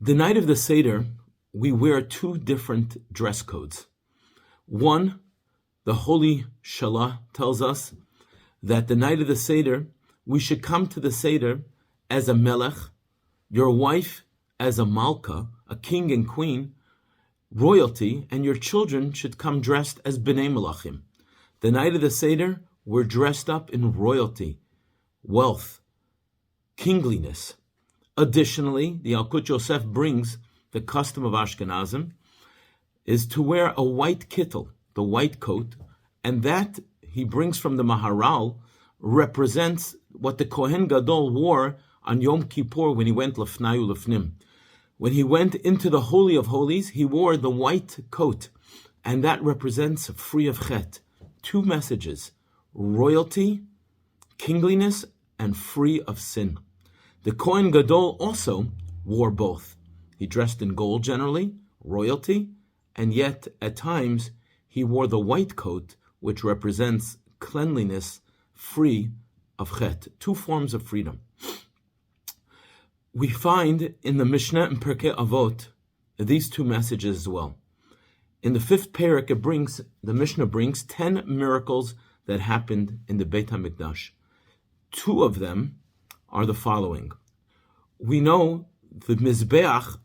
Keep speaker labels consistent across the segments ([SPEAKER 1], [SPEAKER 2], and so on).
[SPEAKER 1] The night of the Seder, we wear two different dress codes. One, the Holy Shalah tells us that the night of the Seder, we should come to the Seder as a melech, your wife as a malka, a king and queen, royalty, and your children should come dressed as bnei melachim. The night of the Seder, we're dressed up in royalty, wealth, kingliness. Additionally, the Yalkut Yosef brings the custom of Ashkenazim is to wear a white kittel, the white coat, and that he brings from the Maharal represents what the Kohen Gadol wore on Yom Kippur when he went lefnayu lefnim. When he went into the Holy of Holies, he wore the white coat, and that represents free of chet. Two messages: royalty, kingliness, and free of sin. The Kohen Gadol also wore both. He dressed in gold generally, royalty, and yet at times he wore the white coat, which represents cleanliness, free of chet. Two forms of freedom. We find in the Mishnah and Pirkei Avot these two messages as well. In the 5th parak, the Mishnah brings 10 miracles that happened in the Beit HaMikdash. Two of them are the following. We know the Mizbeach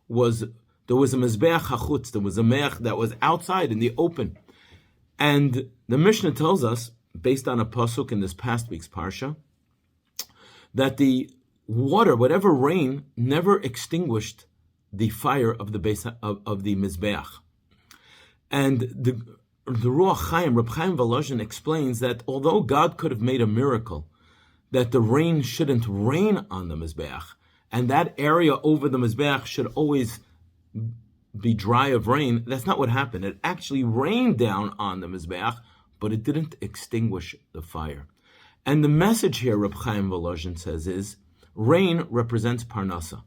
[SPEAKER 1] there was a Mizbeach HaChutz, there was a Meach that was outside in the open. And the Mishnah tells us, based on a pasuk in this past week's Parsha, that the water, whatever rain, never extinguished the fire of the base of the Mizbeach. And the Ruach Chaim, Reb Chaim Volozhin, explains that although God could have made a miracle that the rain shouldn't rain on the Mizbeach, and that area over the Mizbeach should always be dry of rain, that's not what happened. It actually rained down on the Mizbeach, but it didn't extinguish the fire. And the message here, Reb Chaim Volozhin says, is rain represents parnasa.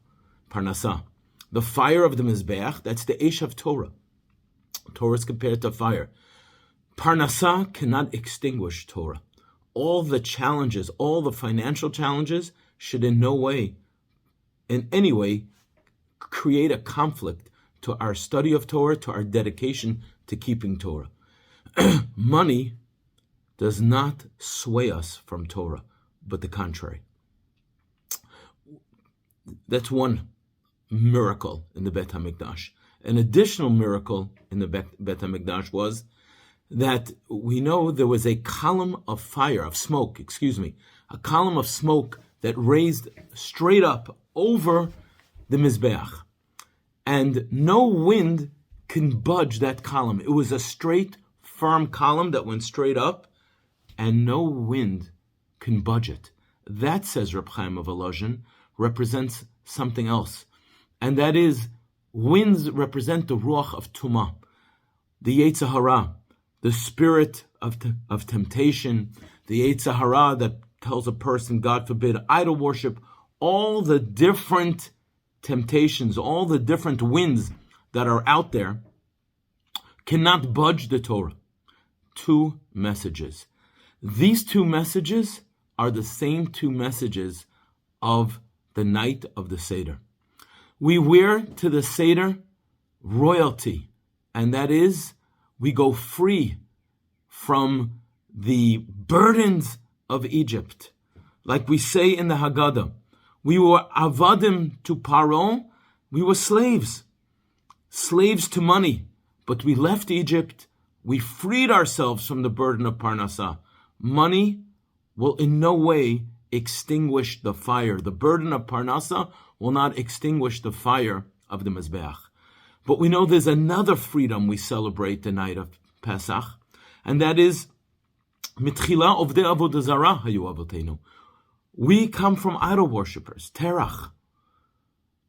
[SPEAKER 1] Parnasa. The fire of the Mizbeach, that's the Eish of Torah. Torah is compared to fire. Parnasa cannot extinguish Torah. All the challenges, all the financial challenges should in any way, create a conflict to our study of Torah, to our dedication to keeping Torah. Money does not sway us from Torah, but the contrary. That's one miracle in the Beit HaMikdash. An additional miracle in the Beit HaMikdash was that we know there was a column of smoke that raised straight up over the Mizbeach. And no wind can budge that column. It was a straight, firm column that went straight up, and no wind can budge it. That, says Reb Chaim of Volozhin, represents something else. And that is, winds represent the Ruach of Tumah, the Yetzer Hara, the spirit of temptation, the Yetzer Hara that tells a person, God forbid, idol worship, all the different temptations, all the different winds that are out there cannot budge the Torah. Two messages. These two messages are the same two messages of the night of the Seder. We wear to the Seder royalty, and that is, we go free from the burdens of Egypt. Like we say in the Haggadah, we were avadim to Paro, we were slaves to money, but we left Egypt, we freed ourselves from the burden of Parnasah. Money will in no way extinguish the fire. The burden of Parnasah will not extinguish the fire of the Mizbeach. But we know there's another freedom we celebrate the night of Pesach, and that is Mitchila of the Avodah Zarah hayu avotenu. We come from idol worshippers, Terach.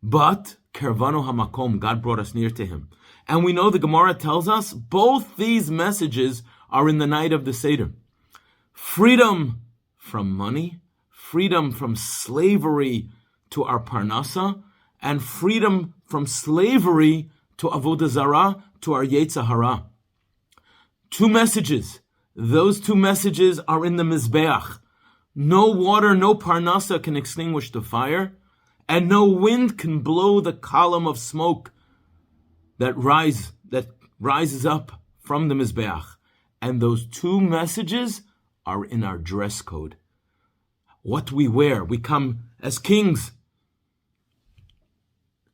[SPEAKER 1] But Kervanu Hamakom, God brought us near to Him. And we know the Gemara tells us both these messages are in the night of the Seder. Freedom from money, freedom from slavery to our Parnasa, and freedom from slavery to Avodah Zarah, to our Yetzer Hara. Two messages. Those two messages are in the Mizbeach. No water, no Parnasa can extinguish the fire, and no wind can blow the column of smoke that rises up from the Mizbeach. And those two messages are in our dress code. What we wear, we come as kings,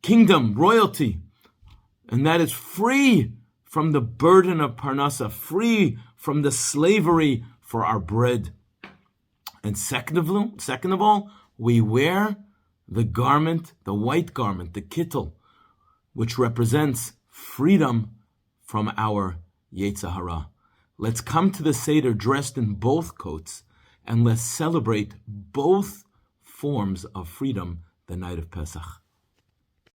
[SPEAKER 1] kingdom, royalty, and that is free from the burden of parnasa, free from the slavery for our bread. And second of all, we wear the garment, the white garment, the kittel, which represents freedom from our Yetzer Hara. Let's come to the Seder dressed in both coats, and let's celebrate both forms of freedom the night of Pesach.